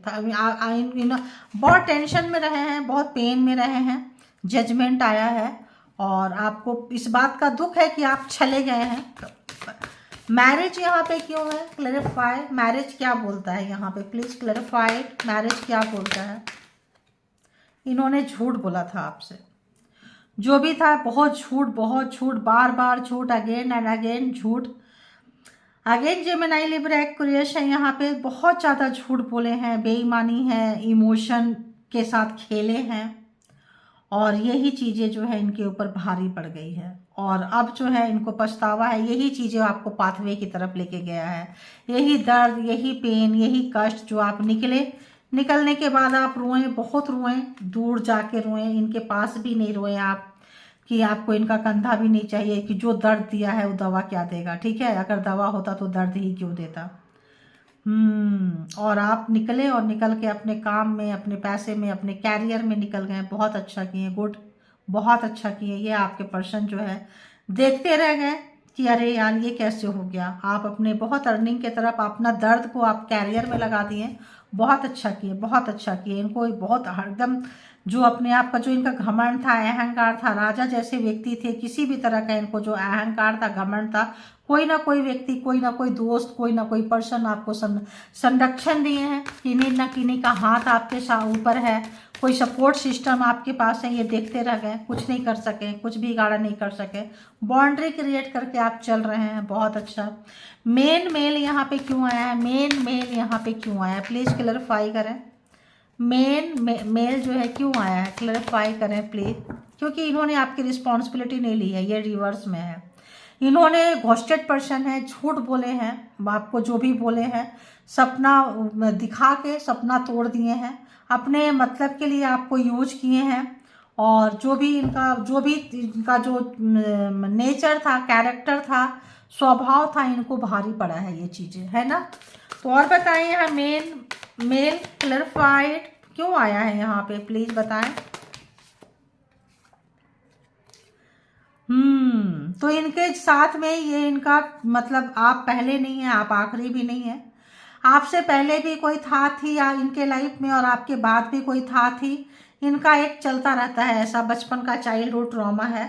[SPEAKER 1] बहुत टेंशन में रहे हैं, बहुत पेन में रहे हैं, जजमेंट आया है और आपको इस बात का दुख है कि आप चले गए हैं। मैरिज यहाँ पे क्यों है? क्लैरिफाई, मैरिज क्या बोलता है यहाँ पे, प्लीज़ क्लैरिफाई, मैरिज क्या बोलता है? इन्होंने झूठ बोला था आपसे, जो भी था बहुत झूठ, बार बार झूठ, अगेन एंड अगेन झूठ। अगेन जेमिनी लिब्रा एक्वेरियस है यहाँ पे, बहुत ज़्यादा झूठ बोले हैं, बेईमानी है, इमोशन के साथ खेले हैं और यही चीज़ें जो है इनके ऊपर भारी पड़ गई है। और अब जो है इनको पछतावा है, यही चीज़ें आपको पाथवे की तरफ लेके गया है, यही दर्द, यही पेन, यही कष्ट जो आप निकलने के बाद आप रोएं, बहुत रोएं, दूर जाके रोएं, इनके पास भी नहीं रोएं आप कि आपको इनका कंधा भी नहीं चाहिए कि जो दर्द दिया है वो दवा क्या देगा, ठीक है, अगर दवा होता तो दर्द ही क्यों देता। और आप निकले और निकल के अपने काम में, अपने पैसे में, अपने कैरियर में निकल गए, बहुत अच्छा किए, गुड, बहुत अच्छा किए। ये आपके पर्सन जो है देखते रह गए कि अरे यार ये कैसे हो गया। आप अपने बहुत अर्निंग के तरफ अपना दर्द को आप कैरियर में लगा दिए, बहुत अच्छा किए, बहुत अच्छा किए। इनको बहुत हरदम जो अपने आप का जो इनका घमंड था, अहंकार था, राजा जैसे व्यक्ति थे, किसी भी तरह का इनको जो अहंकार था, घमंड था, कोई ना कोई व्यक्ति, कोई ना कोई दोस्त, कोई ना कोई पर्सन आपको संरक्षण दिए हैं, किन्हीं ना किन्हीं का हाथ आपके ऊपर है, कोई सपोर्ट सिस्टम आपके पास है। ये देखते रह गए, कुछ नहीं कर सके, कुछ भी गाढ़ा नहीं कर सके, बाउंड्री क्रिएट करके आप चल रहे हैं, बहुत अच्छा। मेन मेल यहाँ पे क्यों आया है? मेन मेल यहाँ पे क्यों आया है? प्लीज़ क्लैरिफाई करें, मेन मेल जो है क्यों आया है, क्लैरिफाई करें प्लीज़। क्योंकि इन्होंने आपकी रिस्पॉन्सिबिलिटी नहीं ली है, ये रिवर्स में है। इन्होंने घोस्टेड पर्सन है, झूठ बोले हैं, आपको जो भी बोले हैं सपना दिखा के सपना तोड़ दिए हैं, अपने मतलब के लिए आपको यूज किए हैं। और जो भी इनका जो नेचर था, कैरेक्टर था, स्वभाव था, इनको भारी पड़ा है ये चीज़ें, है ना। तो और बताएं यहाँ मेल क्लैरिफाइड क्यों आया है यहाँ पे, प्लीज बताएं। तो इनके साथ में ये इनका मतलब आप पहले नहीं है, आप आखिरी भी नहीं है, आपसे पहले भी कोई था थी या इनके लाइफ में, और आपके बाद भी कोई था थी। इनका एक चलता रहता है ऐसा, बचपन का चाइल्डहुड ट्रॉमा है,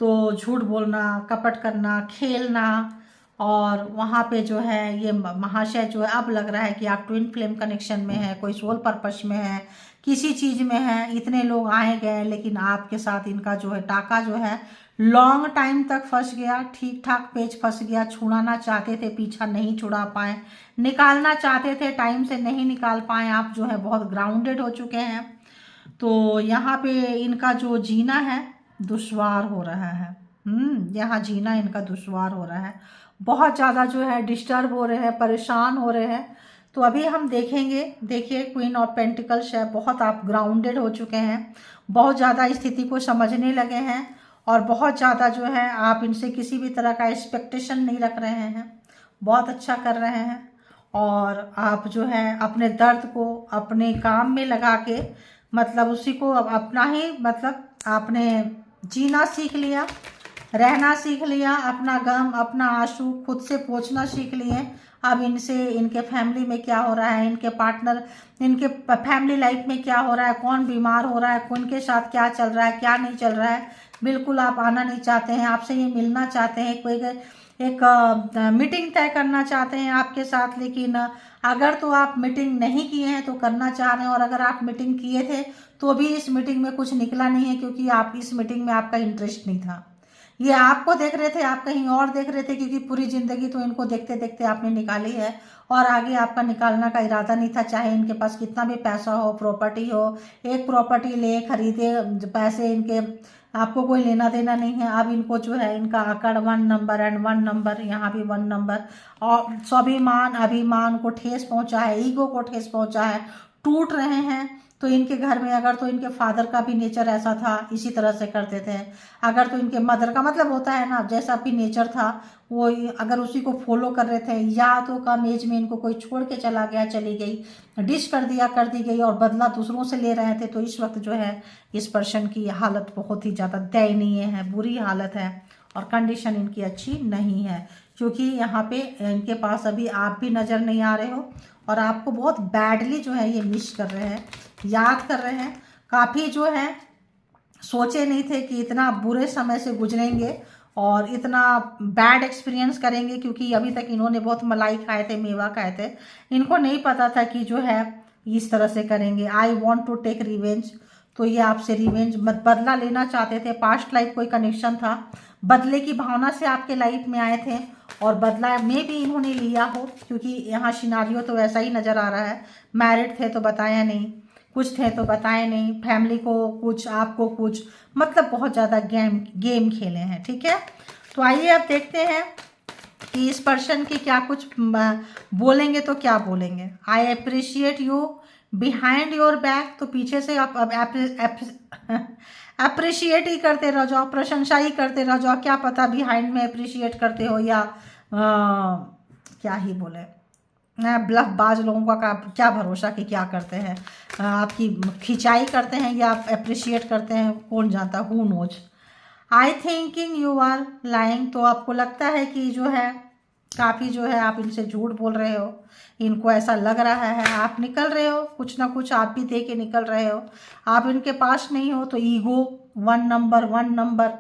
[SPEAKER 1] तो झूठ बोलना, कपट करना, खेलना। और वहाँ पे जो है ये महाशय जो है, अब लग रहा है कि आप ट्विन फ्लेम कनेक्शन में है, कोई सोल पर्पस में है, किसी चीज़ में है। इतने लोग आए गए लेकिन आपके साथ इनका जो है टाका जो है लॉन्ग टाइम तक फंस गया, ठीक ठाक पेज फंस गया। छुड़ाना चाहते थे, पीछा नहीं छुड़ा पाए, निकालना चाहते थे, टाइम से नहीं निकाल पाए। आप जो है बहुत ग्राउंडेड हो चुके हैं, तो यहाँ पे इनका जो जीना है दुश्वार हो रहा है। यहाँ जीना इनका दुश्वार हो रहा है, बहुत ज़्यादा जो है डिस्टर्ब हो रहे हैं, परेशान हो रहे हैं। तो अभी हम देखेंगे, देखिए क्वीन ऑफ पेंटिकल्स है, बहुत आप ग्राउंडेड हो चुके हैं, बहुत ज़्यादा स्थिति को समझने लगे हैं, और बहुत ज़्यादा जो है आप इनसे किसी भी तरह का एक्सपेक्टेशन नहीं रख रहे हैं, बहुत अच्छा कर रहे हैं। और आप जो है अपने दर्द को अपने काम में लगा के मतलब उसी को अपना ही मतलब आपने जीना सीख लिया, रहना सीख लिया, अपना गम अपना आंसू खुद से पोंछना सीख लिए। अब इनसे इनके फैमिली में क्या हो रहा है, इनके पार्टनर, इनके फैमिली लाइफ में क्या हो रहा है, कौन बीमार हो रहा है, उनके साथ क्या चल रहा है, क्या नहीं चल रहा है, बिल्कुल आप आना नहीं चाहते हैं, आपसे ये मिलना चाहते हैं, कोई एक मीटिंग तय करना चाहते हैं आपके साथ। लेकिन अगर तो आप मीटिंग नहीं किए हैं तो करना चाह रहे हैं, और अगर आप मीटिंग किए थे तो भी इस मीटिंग में कुछ निकला नहीं है, क्योंकि आप इस मीटिंग में आपका इंटरेस्ट नहीं था। ये आपको देख रहे थे, आप कहीं और देख रहे थे, क्योंकि पूरी जिंदगी तो इनको देखते देखते आपने निकाली है, और आगे आपका निकालना का इरादा नहीं था। चाहे इनके पास कितना भी पैसा हो, प्रॉपर्टी हो, एक प्रॉपर्टी ले खरीदे, पैसे इनके आपको कोई लेना देना नहीं है। अब इनको जो है इनका आकड़ 1 नंबर एंड 1 नंबर, यहाँ भी 1 नंबर, और स्वाभिमान अभिमान को ठेस पहुंचा है, ईगो को ठेस पहुंचा है, टूट रहे हैं। तो इनके घर में अगर तो इनके फादर का भी नेचर ऐसा था, इसी तरह से करते थे, अगर तो इनके मदर का मतलब होता है ना, जैसा भी नेचर था वो अगर उसी को फॉलो कर रहे थे, या तो कम एज में इनको कोई छोड़ के चला गया, चली गई, डिश कर दी गई, और बदला दूसरों से ले रहे थे। तो इस वक्त जो है इस पर्सन की हालत बहुत ही ज़्यादा दयनीय है, बुरी हालत है, और कंडीशन इनकी अच्छी नहीं है, क्योंकि यहाँ पे इनके पास अभी आप भी नज़र नहीं आ रहे हो, और आपको बहुत बैडली जो है ये मिस कर रहे हैं, याद कर रहे हैं। काफ़ी जो है सोचे नहीं थे कि इतना बुरे समय से गुजरेंगे और इतना बैड एक्सपीरियंस करेंगे, क्योंकि अभी तक इन्होंने बहुत मलाई खाए थे, मेवा खाए थे। इनको नहीं पता था कि जो है इस तरह से करेंगे। I want to take revenge, तो ये आपसे रिवेंज बदला लेना चाहते थे। पास्ट लाइफ कोई कनेक्शन था, बदले की भावना से आपके लाइफ में आए थे, और बदला में भी इन्होंने लिया हो, क्योंकि यहाँ सिनारियो तो वैसा ही नज़र आ रहा है। मैरिड थे तो बताया नहीं, कुछ थे तो बताए नहीं, फैमिली को कुछ, आपको कुछ, मतलब बहुत ज़्यादा गेम खेले हैं। ठीक है, तो आइए अब देखते हैं कि इस पर्सन की क्या कुछ बोलेंगे, तो क्या बोलेंगे। I appreciate you behind your back, तो पीछे से आप अप्रिशिएट ही करते रह जाओ, प्रशंसा ही करते रह जाओ। क्या पता बिहाइंड में अप्रिशिएट करते हो या क्या ही बोले, ब्लफ बाज लोगों का क्या भरोसा कि क्या करते हैं, आपकी खिंचाई करते हैं या आप अप्रिशिएट करते हैं, कौन जानता, who knows. I thinking you are lying, तो आपको लगता है कि जो है काफ़ी जो है आप इनसे झूठ बोल रहे हो, इनको ऐसा लग रहा है। आप निकल रहे हो, कुछ ना कुछ आप भी दे के निकल रहे हो। आप इनके पास नहीं हो तो ईगो 1 नंबर 1 नंबर,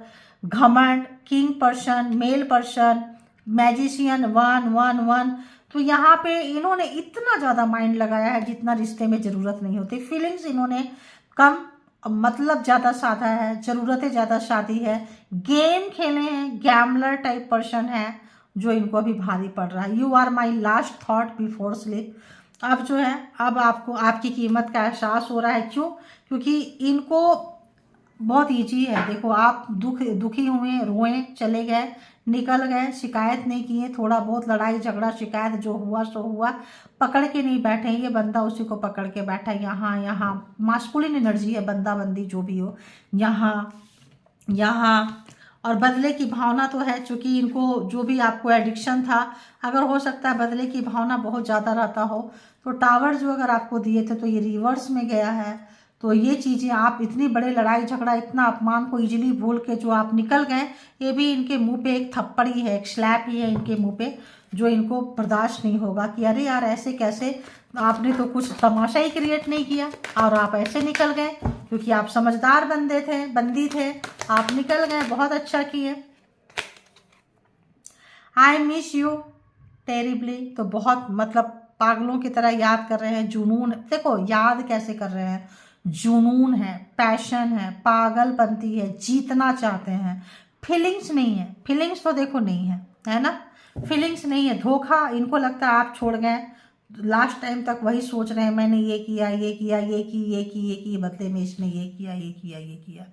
[SPEAKER 1] घमंड, king person, male person, magician 1 1 1। तो यहाँ पे इन्होंने इतना ज़्यादा माइंड लगाया है जितना रिश्ते में ज़रूरत नहीं होती। फीलिंग्स इन्होंने कम, मतलब ज़्यादा साधा है, ज़रूरतें ज़्यादा शादी है, गेम खेले हैं, गैमलर टाइप पर्सन है, जो इनको अभी भारी पड़ रहा है। You are my last thought before sleep. अब जो है अब आपको आपकी कीमत का एहसास हो रहा है। क्यों? क्योंकि इनको बहुत ईजी है। देखो आप दुखी हुए, रोए, चले गए, निकल गए, शिकायत नहीं किए, थोड़ा बहुत लड़ाई झगड़ा शिकायत जो हुआ सो हुआ, पकड़ के नहीं बैठे। ये बंदा उसी को पकड़ के बैठा। यहाँ मास्कुलिन एनर्जी है, बंदा बंदी जो भी हो, यहाँ और बदले की भावना तो है, चूंकि इनको जो भी आपको एडिक्शन था, अगर हो सकता है बदले की भावना बहुत ज़्यादा रहता हो, तो टावर जो अगर आपको दिए थे तो ये रिवर्स में गया है। तो ये चीज़ें आप इतनी बड़े लड़ाई झगड़ा, इतना अपमान को इजीली भूल के जो आप निकल गए, ये भी इनके मुंह पे एक थप्पड़ ही है, एक स्लैप ही है इनके मुंह पे, जो इनको बर्दाश्त नहीं होगा कि अरे यार ऐसे कैसे, आपने तो कुछ तमाशा ही क्रिएट नहीं किया और आप ऐसे निकल गए, क्योंकि आप समझदार बंदी थे, आप निकल गए, बहुत अच्छा किए। आई मिस यू टेरिबली, तो बहुत मतलब पागलों की तरह याद कर रहे हैं, जुनून, देखो याद कैसे कर रहे हैं, जुनून है, पैशन है, पागलपंती है, जीतना चाहते हैं। फीलिंग्स नहीं है, फीलिंग्स तो देखो नहीं है ना, फीलिंग्स नहीं है, धोखा इनको लगता है आप छोड़ गए, लास्ट टाइम तक वही सोच रहे हैं, मैंने ये किया, ये किया, ये की, बदले में इसने ये किया।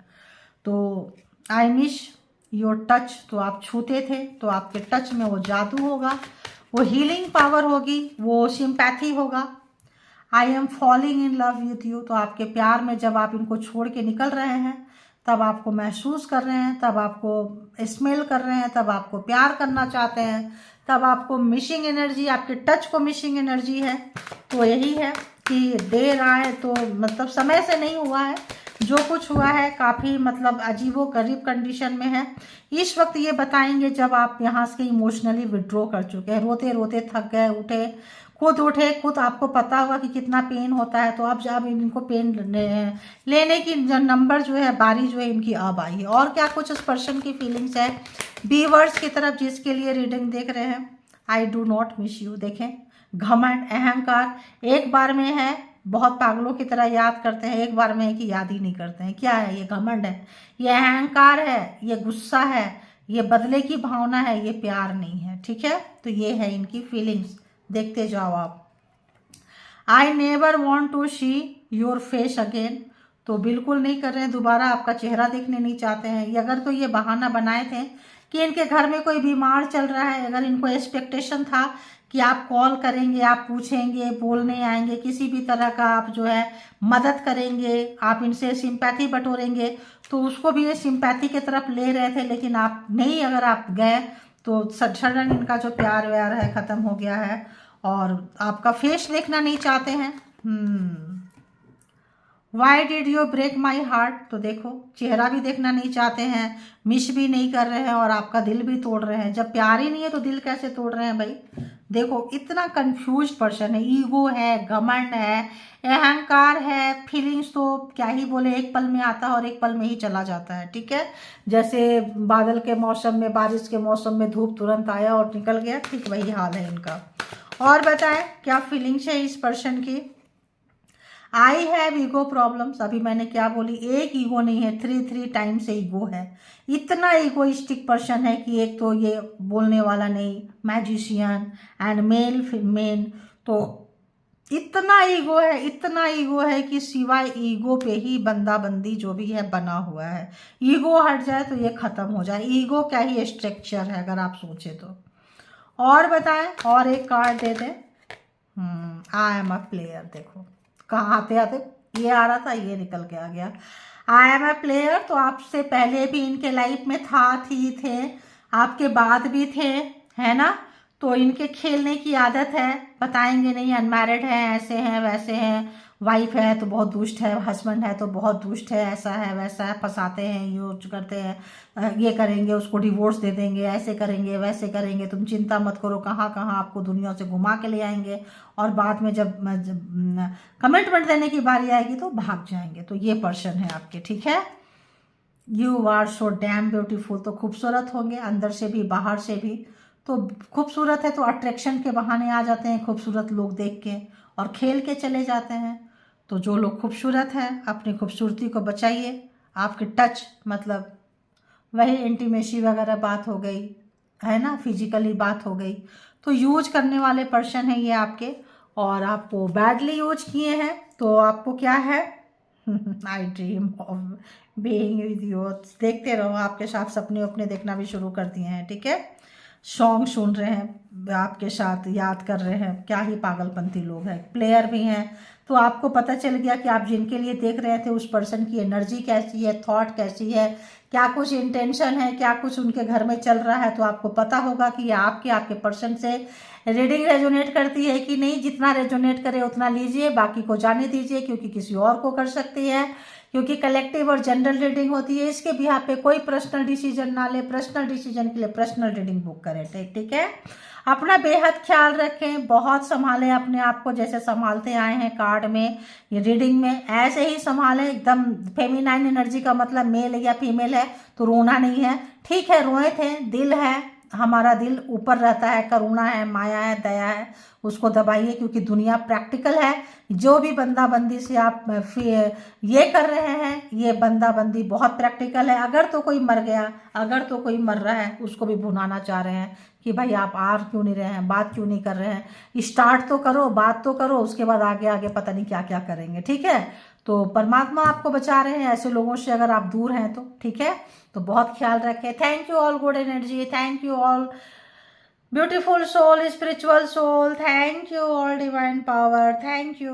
[SPEAKER 1] तो आई मिस योर टच, तो आप छूते थे तो आपके टच में वो जादू होगा, वो हीलिंग पावर होगी, वो सिंपैथी होगा। I am falling in love with you, तो आपके प्यार में जब आप इनको छोड़ के निकल रहे हैं, तब आपको महसूस कर रहे हैं, तब आपको स्मेल कर रहे हैं, तब आपको प्यार करना चाहते हैं, तब आपको मिसिंग एनर्जी, आपके टच को मिसिंग एनर्जी है। तो यही है कि देर आए तो मतलब समय से नहीं हुआ है, जो कुछ हुआ है काफ़ी मतलब अजीबो गरीब कंडीशन में है। इस वक्त ये बताएंगे जब आप यहाँ से इमोशनली विड्रॉ कर चुके हैं, रोते रोते थक गए, उठे, खुद आपको पता होगा कि कितना पेन होता है। तो अब जब इनको पेन लेने की नंबर जो है, बारी जो है इनकी अब आई है। और क्या कुछ इस पर्सन की फीलिंग्स है बीवर्स की तरफ जिसके लिए रीडिंग देख रहे हैं। I do not miss you, देखें घमंड, अहंकार एक बार में है, बहुत पागलों की तरह याद करते हैं, एक बार में है कि याद ही नहीं करते हैं। क्या है ये? घमंड है, ये अहंकार है, ये गुस्सा है, ये बदले की भावना है, ये प्यार नहीं है। ठीक है, तो ये है इनकी फीलिंग्स, देखते जाओ आप। I never want to see your face again, तो बिल्कुल नहीं कर रहे हैं, दोबारा आपका चेहरा देखने नहीं चाहते हैं। ये अगर तो ये बहाना बनाए थे कि इनके घर में कोई बीमार चल रहा है, अगर इनको एक्सपेक्टेशन था कि आप कॉल करेंगे, आप पूछेंगे, बोलने आएंगे, किसी भी तरह का आप जो है मदद करेंगे, आप इनसे सिंपैथी बटोरेंगे, तो उसको भी ये सिंपैथी की तरफ ले रहे थे। लेकिन आप नहीं, अगर आप गए तो सडन इनका जो प्यार व्यार है ख़त्म हो गया है और आपका फेस देखना नहीं चाहते हैं। Why did you break my heart, तो देखो चेहरा भी देखना नहीं चाहते हैं, मिस भी नहीं कर रहे हैं और आपका दिल भी तोड़ रहे हैं। जब प्यार ही नहीं है तो दिल कैसे तोड़ रहे हैं भाई? देखो इतना कंफ्यूज पर्सन है, ईगो है, घमंड है, अहंकार है, फीलिंग्स तो क्या ही बोले, एक पल में आता है और एक पल में ही चला जाता है। ठीक है, जैसे बादल के मौसम में, बारिश के मौसम में धूप तुरंत आया और निकल गया, ठीक वही हाल है इनका। और बताएं क्या फीलिंग्स है इस पर्सन की। आई हैव ईगो प्रॉब्लम्स, अभी मैंने क्या बोली, एक ईगो नहीं है, थ्री टाइम्स ईगो है। इतना ईगोइस्टिक पर्सन है कि एक तो ये बोलने वाला नहीं, मैजिशियन एंड मेन, तो इतना ईगो है कि सिवाय ईगो पे ही बंदा बंदी जो भी है बना हुआ है। ईगो हट जाए तो ये खत्म हो जाए। ईगो क्या ही स्ट्रक्चर है अगर आप सोचे तो। और बताएं, और एक कार्ड दे दें। आई एम अ प्लेयर, देखो कहाँ आते आते ये आ रहा था, ये निकल के आ गया। आई एम ए प्लेयर, तो आपसे पहले भी इनके लाइफ में थे, आपके बाद भी थे, है ना। तो इनके खेलने की आदत है, बताएंगे नहीं, अनमैरिड है, ऐसे हैं वैसे हैं, वाइफ है तो बहुत दुष्ट है, हस्बैंड है तो बहुत दुष्ट है, ऐसा है वैसा है, फंसाते हैं, यूज करते हैं, ये करेंगे उसको डिवोर्स दे देंगे, ऐसे करेंगे वैसे करेंगे, तुम चिंता मत करो, कहाँ कहाँ आपको दुनिया से घुमा के ले आएंगे और बाद में जब कमिटमेंट देने की बारी आएगी तो भाग जाएंगे। तो ये पर्सन है आपके। ठीक है, you are so damn beautiful, तो खूबसूरत होंगे अंदर से भी बाहर से भी। तो खूबसूरत है तो अट्रैक्शन के बहाने आ जाते हैं खूबसूरत लोग देख के और खेल के चले जाते हैं। तो जो लोग खूबसूरत हैं अपनी खूबसूरती को बचाइए। आपके टच मतलब वही इंटीमेसी वगैरह बात हो गई है ना, फिजिकली बात हो गई। तो यूज करने वाले पर्सन है ये आपके, और आपको बैडली यूज किए हैं तो आपको क्या है, आई dream of being with you. देखते रहो, आपके साथ सपने अपने देखना भी शुरू कर दिए हैं, ठीक है। सॉन्ग सुन रहे हैं, आपके साथ याद कर रहे हैं, क्या ही पागलपंती लोग हैं। प्लेयर भी हैं, तो आपको पता चल गया कि आप जिनके लिए देख रहे थे उस पर्सन की एनर्जी कैसी है, थॉट कैसी है, क्या कुछ इंटेंशन है, क्या कुछ उनके घर में चल रहा है। तो आपको पता होगा कि ये आपके पर्सन से रीडिंग रेजोनेट करती है कि नहीं। जितना रेजोनेट करे उतना लीजिए, बाकी को जाने दीजिए, क्योंकि किसी और को कर सकती है, क्योंकि कलेक्टिव और जनरल रीडिंग होती है। इसके भी यहाँ पे कोई पर्सनल डिसीजन ना ले, पर्सनल डिसीजन के लिए पर्सनल रीडिंग बुक करें, ठीक है। अपना बेहद ख्याल रखें, बहुत संभालें अपने आप को, जैसे संभालते आए हैं कार्ड में, ये रीडिंग में ऐसे ही संभालें। एकदम फेमिनाइन एनर्जी का मतलब मेल या फीमेल है तो रोना नहीं है, ठीक है। रोए थे, दिल है, हमारा दिल ऊपर रहता है, करुणा है, माया है, दया है, उसको दबाइए, क्योंकि दुनिया प्रैक्टिकल है। जो भी बंदा बंदी से आप ये कर रहे हैं, ये बंदा बंदी बहुत प्रैक्टिकल है। अगर तो कोई मर गया, अगर तो कोई मर रहा है, उसको भी भुनाना चाह रहे हैं कि भाई आप आ क्यों नहीं रहे हैं, बात क्यों नहीं कर रहे हैं। स्टार्ट तो करो, बात तो करो, उसके बाद आगे आगे पता नहीं क्या क्या करेंगे, ठीक है। तो परमात्मा आपको बचा रहे हैं ऐसे लोगों से, अगर आप दूर हैं तो, ठीक है। तो बहुत ख्याल रखें। Thank you all good energy, thank you all beautiful soul, spiritual soul, thank you all divine power, thank you.